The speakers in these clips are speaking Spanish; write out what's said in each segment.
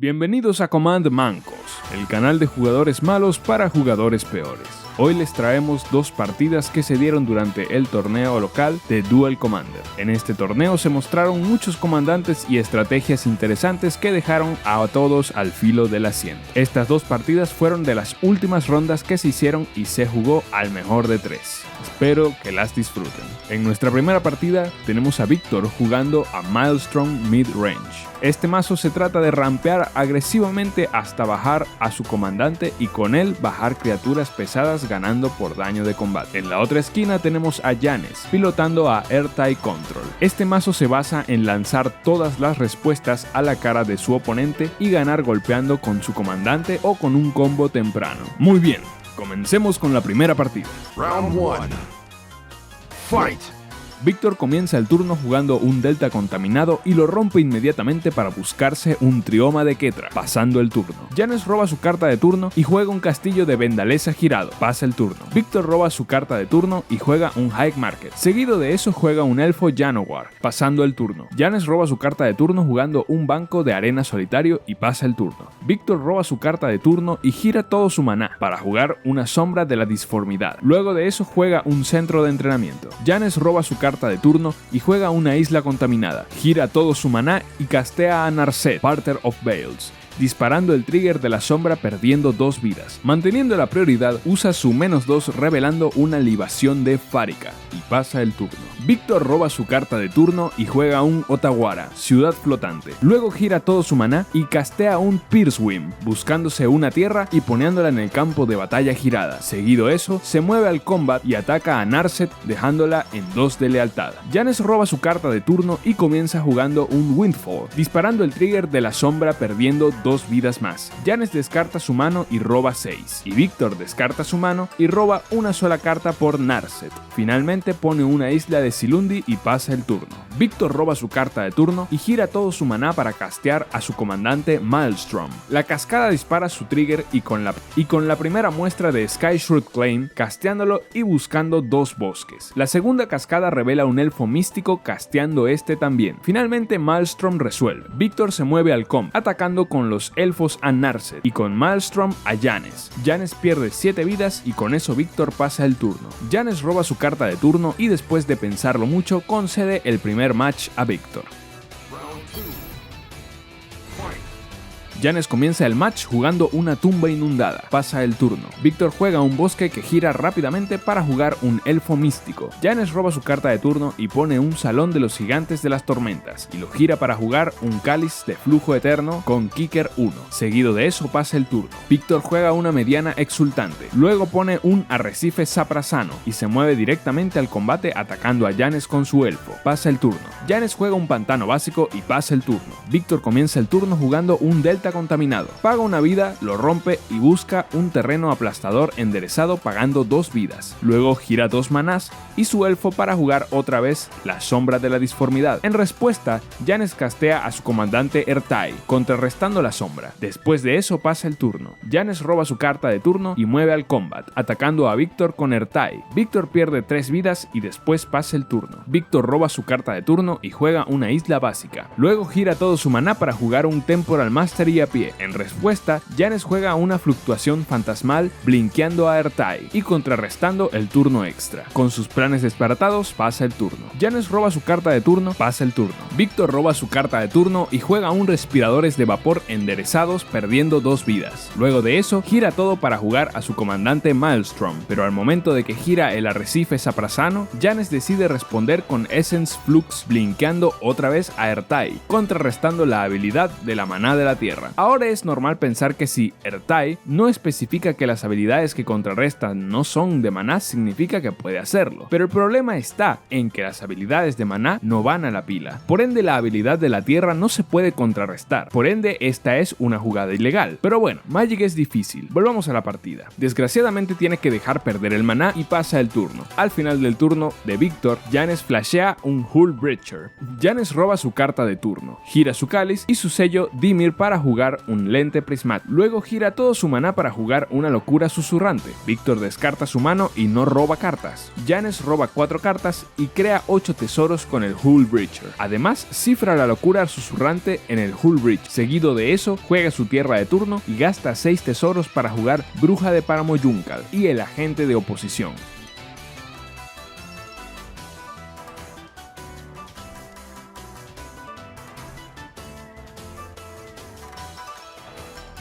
Bienvenidos a Command Mancos, el canal de jugadores malos para jugadores peores. Hoy les traemos dos partidas que se dieron durante el torneo local de Duel Commander. En este torneo se mostraron muchos comandantes y estrategias interesantes que dejaron a todos al filo del asiento. Estas dos partidas fueron de las últimas rondas que se hicieron y se jugó al mejor de 3. Espero que las disfruten. En nuestra primera partida tenemos a Víctor jugando a Maelstrom Mid Range. Este mazo se trata de rampear agresivamente hasta bajar a su comandante y con él bajar criaturas pesadas ganando por daño de combate. En la otra esquina tenemos a Janes pilotando a Ertai Control. Este mazo se basa en lanzar todas las respuestas a la cara de su oponente y ganar golpeando con su comandante o con un combo temprano. Muy bien, comencemos con la primera partida. Round 1. Fight! Víctor comienza el turno jugando un Delta contaminado y lo rompe inmediatamente para buscarse un Trioma de Ketra, pasando el turno. Janes roba su carta de turno y juega un castillo de Vendaleza girado, pasa el turno. Víctor roba su carta de turno y juega un High Market. Seguido de eso juega un Elfo Janowar, pasando el turno. Janes roba su carta de turno jugando un banco de arena solitario y pasa el turno. Víctor roba su carta de turno y gira todo su maná para jugar una Sombra de la Disformidad. Luego de eso juega un centro de entrenamiento. Janes roba su carta de turno y juega una isla contaminada, gira todo su maná y castea a Narset, Parter of Veils, disparando el trigger de la sombra perdiendo 2 vidas. Manteniendo la prioridad, usa su -2 revelando una libación de Farika y pasa el turno. Víctor roba su carta de turno y juega un Otawara, ciudad flotante. Luego gira todo su maná y castea un Piercewim, buscándose una tierra y poniéndola en el campo de batalla girada. Seguido eso, se mueve al combat y ataca a Narset dejándola en 2 de lealtad. Janes roba su carta de turno y comienza jugando un Windfall, disparando el trigger de la sombra perdiendo 2 vidas más. Janes descarta su mano y roba 6, y Víctor descarta su mano y roba una sola carta por Narset. Finalmente pone una isla de Silundi y pasa el turno. Víctor roba su carta de turno y gira todo su maná para castear a su comandante Maelstrom. La cascada dispara su trigger y con la primera muestra de Skyshroud Claim, casteándolo y buscando 2 bosques. La segunda cascada revela un elfo místico casteando este también. Finalmente Maelstrom resuelve. Víctor se mueve al comp, atacando con los elfos a Narset y con Maelstrom a Janes. Janes pierde 7 vidas y con eso Víctor pasa el turno. Janes roba su carta de turno y después de pensarlo mucho concede el primer match a Víctor. Janes comienza el match jugando una tumba inundada, pasa el turno. Víctor juega un bosque que gira rápidamente para jugar un elfo místico. Janes roba su carta de turno y pone un salón de los gigantes de las tormentas y lo gira para jugar un cáliz de flujo eterno con Kicker 1. Seguido de eso pasa el turno. Víctor juega una mediana exultante, luego pone un arrecife saprasano y se mueve directamente al combate atacando a Janes con su elfo. Pasa el turno. Janes juega un pantano básico y pasa el turno. Víctor comienza el turno jugando un delta contaminado. Paga una vida, lo rompe y busca un terreno aplastador enderezado pagando 2 vidas. Luego gira 2 manás y su elfo para jugar otra vez la Sombra de la Disformidad. En respuesta, Janes castea a su comandante Ertai, contrarrestando la sombra. Después de eso pasa el turno. Janes roba su carta de turno y mueve al combat, atacando a Víctor con Ertai. Víctor pierde 3 vidas y después pasa el turno. Víctor roba su carta de turno y juega una isla básica. Luego gira todo su maná para jugar un Temporal Mastery a pie. En respuesta, Janes juega una fluctuación fantasmal blinkeando a Ertai y contrarrestando el turno extra. Con sus planes disparatados, pasa el turno. Janes roba su carta de turno, pasa el turno. Víctor roba su carta de turno y juega un Respiradores de Vapor enderezados perdiendo 2 vidas. Luego de eso, gira todo para jugar a su comandante Maelstrom, pero al momento de que gira el arrecife saprasano, Janes decide responder con Essence Flux blinkeando otra vez a Ertai, contrarrestando la habilidad de la maná de la tierra. Ahora es normal pensar que si Ertai no especifica que las habilidades que contrarrestan no son de maná, significa que puede hacerlo. Pero el problema está en que las habilidades de maná no van a la pila. Por ende, la habilidad de la tierra no se puede contrarrestar. Por ende, esta es una jugada ilegal. Pero bueno, Magic es difícil. Volvamos a la partida. Desgraciadamente tiene que dejar perder el maná y pasa el turno. Al final del turno de Víctor, Janes flashea un Hull Breacher. Janes roba su carta de turno, gira su cáliz y su sello Dimir para jugar jugar un lente prismático. Luego gira todo su maná para jugar una locura susurrante. Víctor descarta su mano y no roba cartas. Janes roba 4 cartas y crea 8 tesoros con el Hullbreacher. Además, cifra la locura susurrante en el Hullbreacher. Seguido de eso, juega su tierra de turno y gasta 6 tesoros para jugar Bruja de Páramo Yuncal y el agente de oposición.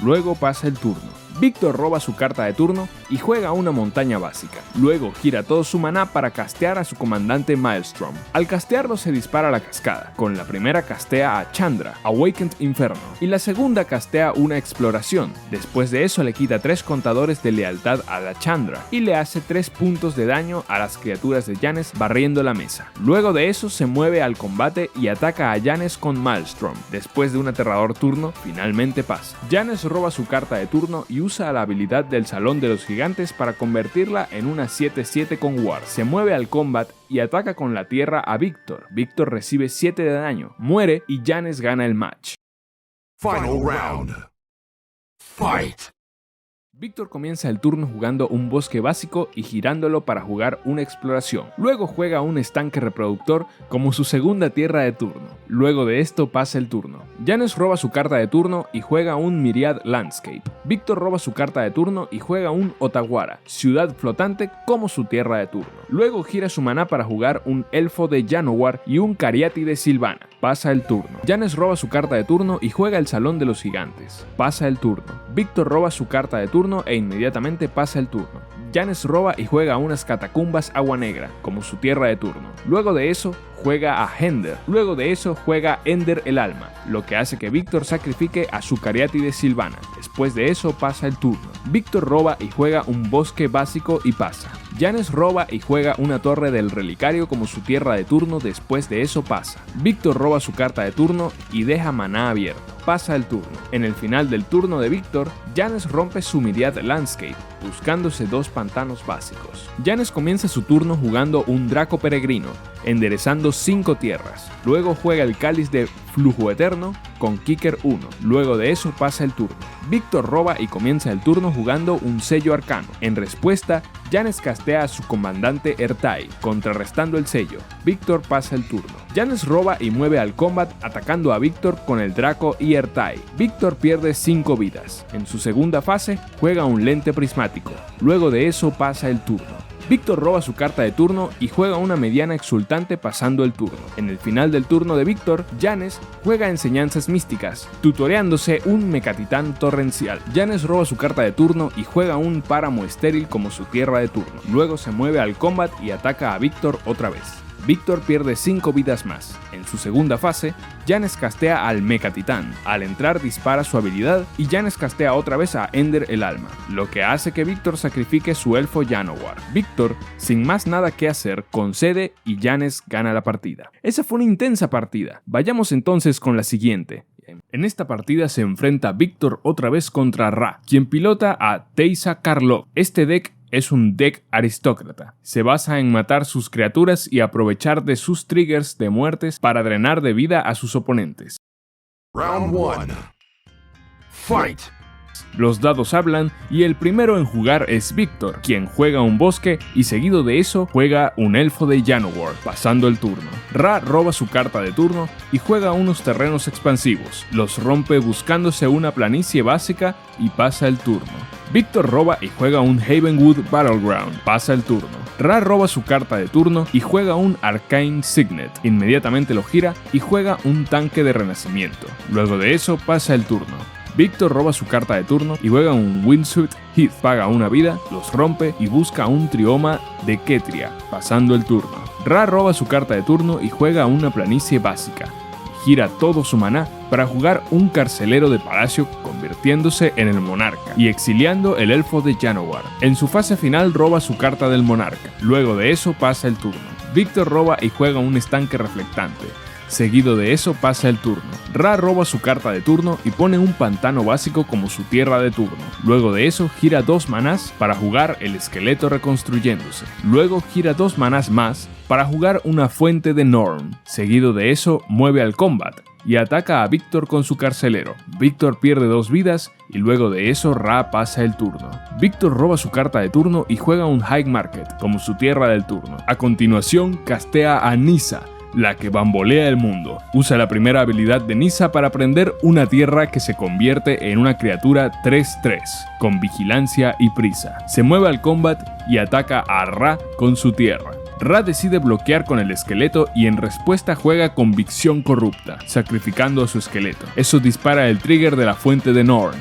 Luego pasa el turno. Víctor roba su carta de turno y juega una montaña básica. Luego gira todo su maná para castear a su comandante Maelstrom. Al castearlo se dispara la cascada. Con la primera castea a Chandra, Awakened Inferno, y la segunda castea una exploración. Después de eso le quita 3 contadores de lealtad a la Chandra y le hace 3 puntos de daño a las criaturas de Janes barriendo la mesa. Luego de eso se mueve al combate y ataca a Janes con Maelstrom. Después de un aterrador turno, finalmente pasa. Janes roba su carta de turno y usa la habilidad del Salón de los Gigantes para convertirla en una 7/7 con Ward. Se mueve al combat y ataca con la tierra a Víctor. Víctor recibe 7 de daño, muere y Janes gana el match. Final round. Fight. Víctor comienza el turno jugando un bosque básico y girándolo para jugar una exploración. Luego juega un estanque reproductor como su segunda tierra de turno. Luego de esto pasa el turno. Janes roba su carta de turno y juega un Myriad Landscape. Víctor roba su carta de turno y juega un Otawara, ciudad flotante, como su tierra de turno. Luego gira su maná para jugar un Elfo de Janowar y un Cariátide Silvana. Pasa el turno. Janes roba su carta de turno y juega el Salón de los Gigantes. Pasa el turno. Víctor roba su carta de turno e inmediatamente pasa el turno. Janes roba y juega unas Catacumbas Agua Negra, como su tierra de turno. Luego de eso, juega a Hender. Luego de eso, juega Ender el Alma, lo que hace que Víctor sacrifique a su Cariátide Silvana. Después de eso, pasa el turno. Víctor roba y juega un bosque básico y pasa. Janes roba y juega una torre del relicario como su tierra de turno. Después de eso pasa. Víctor roba su carta de turno y deja maná abierto. Pasa el turno. En el final del turno de Víctor, Janes rompe su Myriad Landscape, buscándose 2 pantanos básicos. Janes comienza su turno jugando un Draco Peregrino, enderezando 5 tierras. Luego juega el Cáliz de Flujo Eterno con Kicker 1. Luego de eso pasa el turno. Víctor roba y comienza el turno jugando un Sello Arcano. En respuesta, Janes castea a su comandante Ertai, contrarrestando el sello. Víctor pasa el turno. Janes roba y mueve al combat atacando a Víctor con el Draco y Ertai. Víctor pierde 5 vidas. En su segunda fase, juega un lente prismático. Luego de eso pasa el turno. Víctor roba su carta de turno y juega una mediana exultante pasando el turno. En el final del turno de Víctor, Janes juega enseñanzas místicas, tutoreándose un Mecatitán torrencial. Janes roba su carta de turno y juega un Páramo Estéril como su tierra de turno. Luego se mueve al combat y ataca a Víctor otra vez. Víctor pierde 5 vidas más. En su segunda fase, Janes castea al Mecatitán. Al entrar dispara su habilidad y Janes castea otra vez a Ender el Alma, lo que hace que Víctor sacrifique su elfo Janowar. Víctor, sin más nada que hacer, concede y Janes gana la partida. Esa fue una intensa partida. Vayamos entonces con la siguiente. En esta partida se enfrenta Víctor otra vez contra Ra, quien pilota a Teysa Karlov. Este deck es un deck aristócrata. Se basa en matar sus criaturas y aprovechar de sus triggers de muertes para drenar de vida a sus oponentes. Round 1. Fight. Los dados hablan y el primero en jugar es Víctor, quien juega un bosque y seguido de eso juega un elfo de Janowar, pasando el turno. Ra roba su carta de turno y juega unos terrenos expansivos, los rompe buscándose una planicie básica y pasa el turno. Víctor roba y juega un Havenwood Battleground, pasa el turno. Ra roba su carta de turno y juega un Arcane Signet, inmediatamente lo gira y juega un tanque de renacimiento. Luego de eso pasa el turno. Víctor roba su carta de turno y juega un Windsuit Heath, paga una vida, los rompe y busca un Trioma de Ketria, pasando el turno. Ra roba su carta de turno y juega una planicie básica. Gira todo su maná para jugar un Carcelero de Palacio, convirtiéndose en el Monarca y exiliando el elfo de Janowar. En su fase final roba su carta del Monarca. Luego de eso pasa el turno. Víctor roba y juega un estanque reflectante. Seguido de eso pasa el turno. Ra roba su carta de turno y pone un pantano básico como su tierra de turno. Luego de eso gira 2 manás para jugar el esqueleto reconstruyéndose. Luego gira 2 manás más para jugar una fuente de Norn. Seguido de eso mueve al combat. y ataca a Víctor con su carcelero. Víctor pierde 2 vidas y luego de eso Ra pasa el turno. Víctor roba su carta de turno y juega un High Market como su tierra del turno. A continuación castea a Nissa, la que bambolea el mundo. Usa la primera habilidad de Nissa para prender una tierra que se convierte en una criatura 3/3, con vigilancia y prisa. Se mueve al combat y ataca a Ra con su tierra. Ra decide bloquear con el esqueleto y en respuesta juega Convicción Corrupta, sacrificando a su esqueleto. Eso dispara el trigger de la fuente de Norn.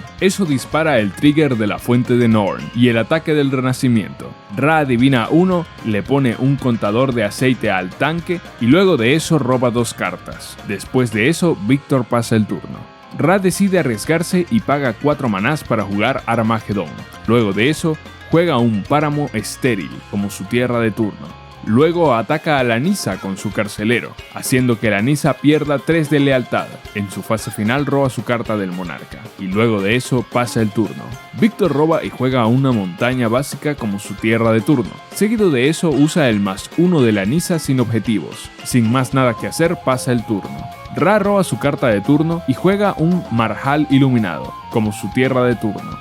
Y el ataque del renacimiento. Ra adivina 1, le pone un contador de aceite al tanque y luego de eso roba 2 cartas. Después de eso, Víctor pasa el turno. Ra decide arriesgarse y paga 4 manás para jugar Armagedón. Luego de eso, juega un páramo estéril como su tierra de turno. Luego ataca a la Nissa con su carcelero, haciendo que la Nissa pierda 3 de lealtad. En su fase final roba su carta del monarca, y luego de eso pasa el turno. Víctor roba y juega a una montaña básica como su tierra de turno. Seguido de eso usa el +1 de la Nissa sin objetivos. Sin más nada que hacer pasa el turno. Ra roba su carta de turno y juega un Marjal iluminado, como su tierra de turno.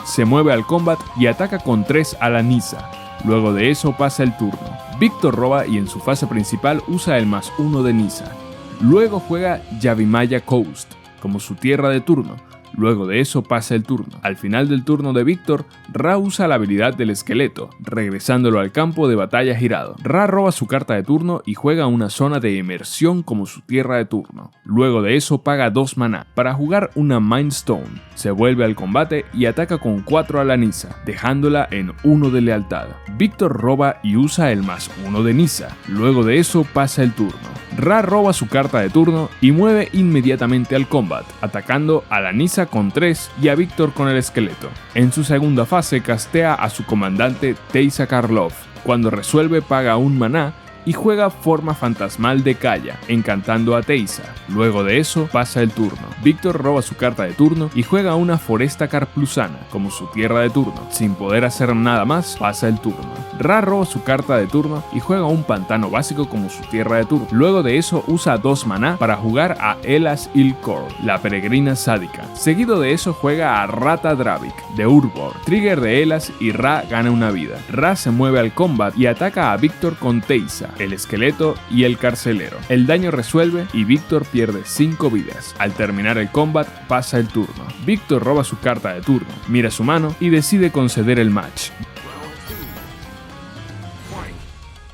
Se mueve al combat y ataca con 3 a la Nissa. Luego de eso pasa el turno. Víctor roba y en su fase principal usa el +1 de Nissa. Luego juega Yavimaya Coast como su tierra de turno. Luego de eso pasa el turno. Al final del turno de Víctor, Ra usa la habilidad del esqueleto, regresándolo al campo de batalla girado. Ra roba su carta de turno y juega una zona de inmersión como su tierra de turno. Luego de eso paga 2 maná para jugar una Mind Stone. Se vuelve al combate y ataca con 4 a la Nissa, dejándola en 1 de lealtad. Víctor roba y usa el +1 de Nissa. Luego de eso pasa el turno. Ra roba su carta de turno y mueve inmediatamente al combat, atacando a la Nissa con 3 y a Víctor con el esqueleto. En su segunda fase castea a su comandante Teysa Karlov. Cuando resuelve paga 1 maná y juega Forma Fantasmal de Kaya, encantando a Teysa. Luego de eso pasa el turno. Víctor roba su carta de turno y juega una Foresta Carplusana como su tierra de turno. Sin poder hacer nada más, pasa el turno. Ra roba su carta de turno y juega un Pantano básico como su tierra de turno. Luego de eso usa 2 maná para jugar a Elas Ilkor, la peregrina sádica. Seguido de eso juega a Rata Dravik de Urbor, trigger de Elas y Ra gana una vida. Ra se mueve al combat y ataca a Víctor con Teysa, el esqueleto y el carcelero. El daño resuelve y Víctor pierde 5 vidas. Al terminar el combat pasa el turno. Víctor roba su carta de turno, mira su mano y decide conceder el match.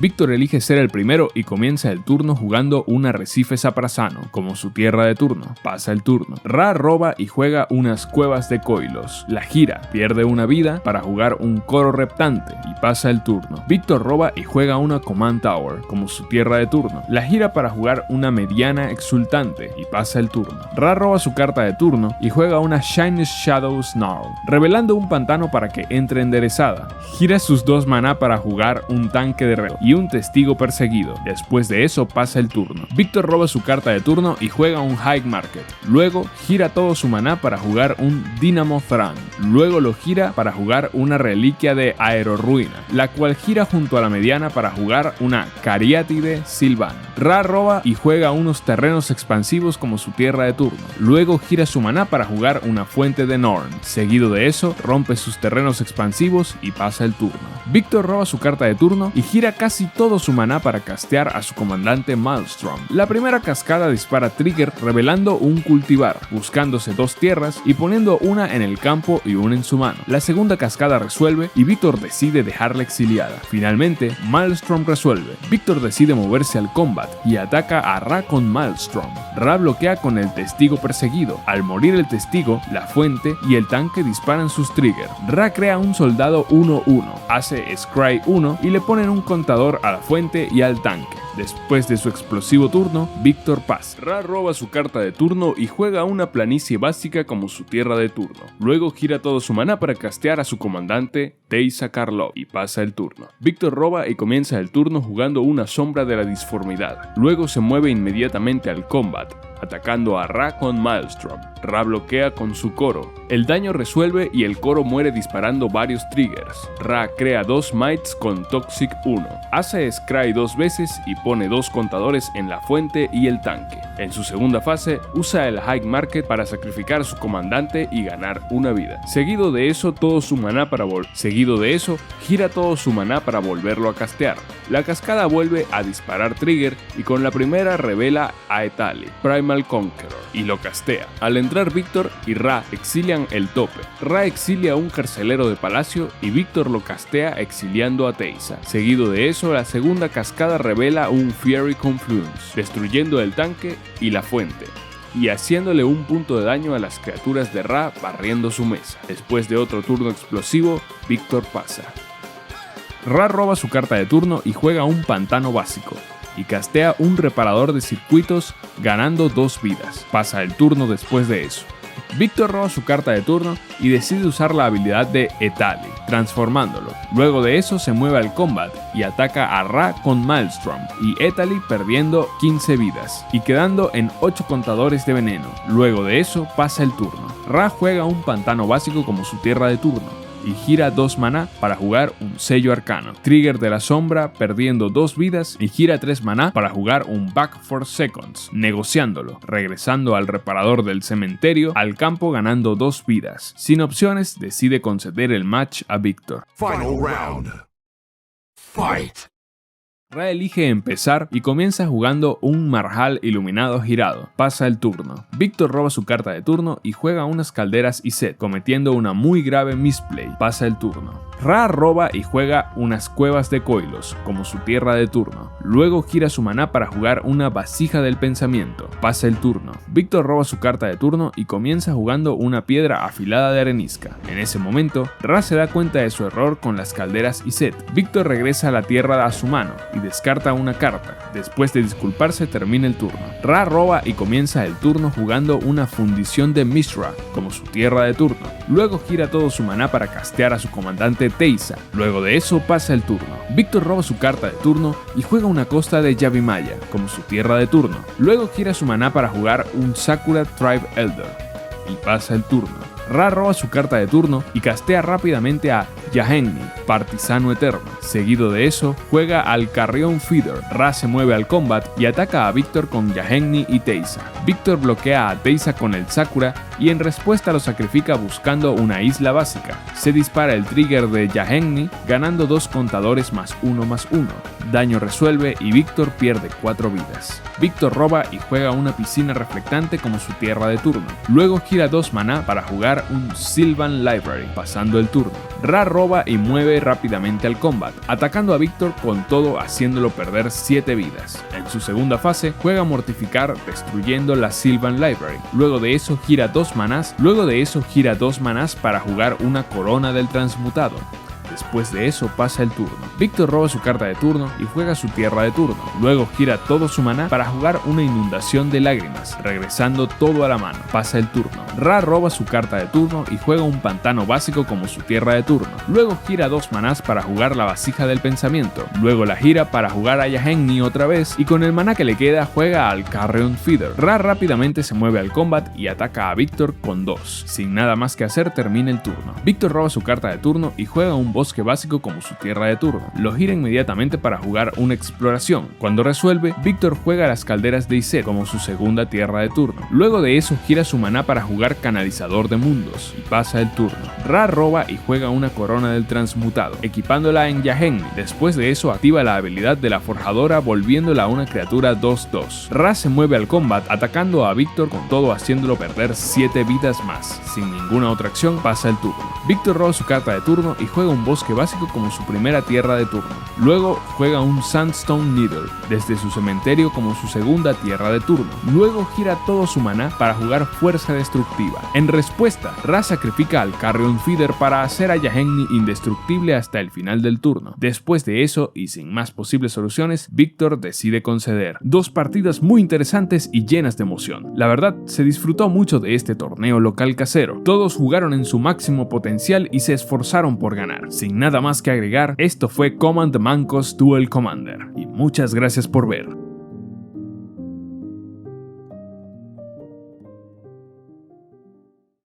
Víctor elige ser el primero y comienza el turno jugando un Arrecife Saprasano como su tierra de turno. Pasa el turno. Ra roba y juega unas Cuevas de Koilos. La gira, pierde una vida para jugar un Coro Reptante y pasa el turno. Víctor roba y juega una Command Tower como su tierra de turno. La gira para jugar una Mediana Exultante y pasa el turno. Ra roba su carta de turno y juega una Shinish Shadow Snarl, revelando un pantano para que entre enderezada. Gira sus 2 maná para jugar un tanque de reloj y un Testigo Perseguido. Después de eso pasa el turno. Víctor roba su carta de turno y juega un High Market. Luego gira todo su maná para jugar un Dynamo Thran. Luego lo gira para jugar una Reliquia de Aerorruina, la cual gira junto a la mediana para jugar una Cariátide Silvana. Ra roba y juega unos terrenos expansivos como su tierra de turno. Luego gira su maná para jugar una Fuente de Norn. Seguido de eso, rompe sus terrenos expansivos y pasa el turno. Víctor roba su carta de turno y gira casi todo su maná para castear a su comandante Maelstrom. La primera cascada dispara trigger revelando un cultivar, buscándose 2 tierras y poniendo una en el campo y una en su mano. La segunda cascada resuelve y Víctor decide dejarla exiliada. Finalmente, Maelstrom resuelve. Víctor decide moverse al combat y ataca a Ra con Maelstrom. Ra bloquea con el Testigo Perseguido. Al morir el Testigo, la Fuente y el tanque disparan sus triggers. Ra crea un soldado 1-1, hace Scry 1 y le ponen un contador a la Fuente y al tanque. Después de su explosivo turno, Víctor pasa. Ra roba su carta de turno y juega una planicie básica como su tierra de turno. Luego gira todo su maná para castear a su comandante Teysa Karlov y pasa el turno. Víctor roba y comienza el turno jugando una Sombra de la Disformidad. Luego se mueve inmediatamente al combat, atacando a Ra con Maelstrom. Ra bloquea con su Coro. El daño resuelve y el Coro muere disparando varios triggers. Ra crea 2 Mites con Toxic 1. Hace Scry 2 veces y pone 2 contadores en la fuente y el tanque. En su segunda fase, usa el High Market para sacrificar a su comandante y ganar una vida. Seguido de eso, gira todo su maná para volverlo a castear. La cascada vuelve a disparar trigger y con la primera revela a Etali, Primal Conqueror, y lo castea. Al entrar Víctor y Ra exilian el tope. Ra exilia a un carcelero de palacio y Víctor lo castea exiliando a Teysa. Seguido de eso, la segunda cascada revela un Fiery Confluence, destruyendo el tanque y la fuente, y haciéndole un punto de daño a las criaturas de Ra barriendo su mesa. Después de otro turno explosivo, Víctor pasa. Ra roba su carta de turno y juega un pantano básico, y castea un reparador de circuitos ganando 2 vidas. Pasa el turno después de eso. Víctor roba su carta de turno y decide usar la habilidad de Etali, transformándolo. Luego de eso se mueve al combat y ataca a Ra con Maelstrom y Etali perdiendo 15 vidas y quedando en 8 contadores de veneno. Luego de eso pasa el turno. Ra juega un pantano básico como su tierra de turno y gira 2 maná para jugar un sello arcano. Trigger de la sombra perdiendo 2 vidas y gira 3 maná para jugar un Back for Seconds, negociándolo, regresando al reparador del cementerio al campo ganando 2 vidas. Sin opciones, decide conceder el match a Víctor. Final round. Fight. Ra elige empezar y comienza jugando un Marjal iluminado girado. Pasa el turno. Víctor roba su carta de turno y juega unas calderas y set, cometiendo una muy grave misplay. Pasa el turno. Ra roba y juega unas cuevas de Koilos, como su tierra de turno. Luego gira su maná para jugar una vasija del pensamiento. Pasa el turno. Víctor roba su carta de turno y comienza jugando una piedra afilada de arenisca. En ese momento, Ra se da cuenta de su error con las calderas y set. Víctor regresa a la tierra a su mano y descarta una carta. Después de disculparse, termina el turno. Ra roba y comienza el turno jugando una fundición de Mishra, como su tierra de turno. Luego gira todo su maná para castear a su comandante Teysa. Luego de eso pasa el turno. Víctor roba su carta de turno y juega una costa de Yavimaya, como su tierra de turno. Luego gira su maná para jugar un Sakura Tribe Elder. Y pasa el turno. Ra roba su carta de turno y castea rápidamente a Yahenni, Partisano Eterno. Seguido de eso, juega al Carrion Feeder. Ra se mueve al combat y ataca a Víctor con Yahenni y Teysa. Víctor bloquea a Teysa con el Sakura y en respuesta lo sacrifica buscando una isla básica. Se dispara el trigger de Yahenni, ganando 2 contadores +1/+1. Daño resuelve y Víctor pierde 4 vidas. Víctor roba y juega una piscina reflectante como su tierra de turno. Luego gira 2 maná para jugar un Sylvan Library, pasando el turno. Ra roba y mueve rápidamente al combat, atacando a Víctor con todo haciéndolo perder 7 vidas. En su segunda fase juega Mortificar destruyendo la Sylvan Library. Luego de eso gira 2 manás para jugar una Corona del Transmutado. Después de eso pasa el turno. Víctor roba su carta de turno y juega su tierra de turno. Luego gira todo su maná para jugar una Inundación de Lágrimas, regresando todo a la mano. Pasa el turno. Ra roba su carta de turno y juega un pantano básico como su tierra de turno. Luego gira 2 manás para jugar la vasija del pensamiento. Luego la gira para jugar a Yahenni otra vez y con el maná que le queda juega al Carrion Feeder. Ra rápidamente se mueve al combat y ataca a Víctor con 2. Sin nada más que hacer termina el turno. Víctor roba su carta de turno y juega un bosque básico como su tierra de turno. Lo gira inmediatamente para jugar una exploración. Cuando resuelve, Víctor juega las calderas de Iset como su segunda tierra de turno. Luego de eso gira su maná para jugar canalizador de mundos y pasa el turno. Ra roba y juega una corona del transmutado, equipándola en Yahenni. Después de eso activa la habilidad de la forjadora volviéndola a una criatura 2/2. Ra se mueve al combat atacando a Víctor con todo haciéndolo perder 7 vidas más. Sin ninguna otra acción pasa el turno. Víctor roba su carta de turno y juega un bosque básico como su primera tierra de turno. Luego juega un Sandstone Needle desde su cementerio como su segunda tierra de turno. Luego gira todo su maná para jugar fuerza destructiva. En respuesta, Ra sacrifica al Carrion Feeder para hacer a Yahenni indestructible hasta el final del turno. Después de eso, y sin más posibles soluciones, Víctor decide conceder. 2 partidas muy interesantes y llenas de emoción. La verdad, se disfrutó mucho de este torneo local casero. Todos jugaron en su máximo potencial y se esforzaron por ganar. Sin nada más que agregar, esto fue Command Mancos Duel Commander, y muchas gracias por ver.